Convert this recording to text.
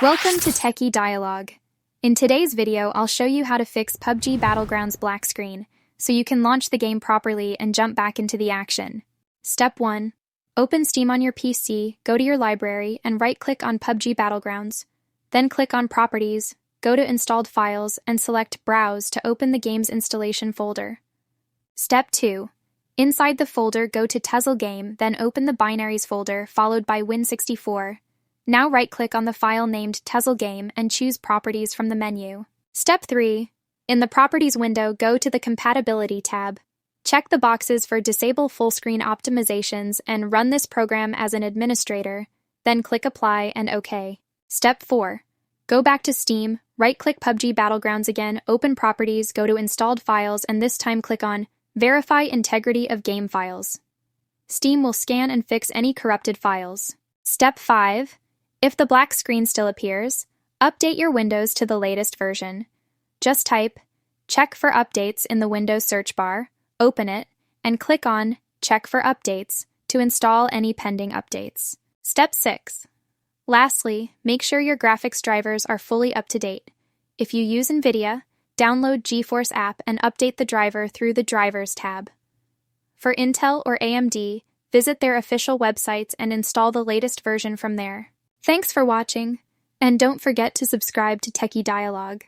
Welcome to Techie Dialogue. In today's video, I'll show you how to fix PUBG Battlegrounds black screen, so you can launch the game properly and jump back into the action. Step 1. Open Steam on your PC, go to your library, and right-click on PUBG Battlegrounds. Then click on Properties, go to Installed Files, and select Browse to open the game's installation folder. Step 2. Inside the folder, go to teslagame, then open the binaries folder, followed by Win64. Now right-click on the file named teslagame and choose Properties from the menu. Step 3. In the Properties window, go to the Compatibility tab. Check the boxes for Disable Fullscreen Optimizations and run this program as an administrator, then click Apply and OK. Step 4. Go back to Steam, right-click PUBG Battlegrounds again, open Properties, go to Installed Files, and this time click on Verify Integrity of Game Files. Steam will scan and fix any corrupted files. Step 5. If the black screen still appears, update your Windows to the latest version. Just type Check for Updates in the Windows search bar, open it, and click on Check for Updates to install any pending updates. Step 6. Lastly, make sure your graphics drivers are fully up to date. If you use NVIDIA, download GeForce app and update the driver through the Drivers tab. For Intel or AMD, visit their official websites and install the latest version from there. Thanks for watching, and don't forget to subscribe to Techie Dialogue.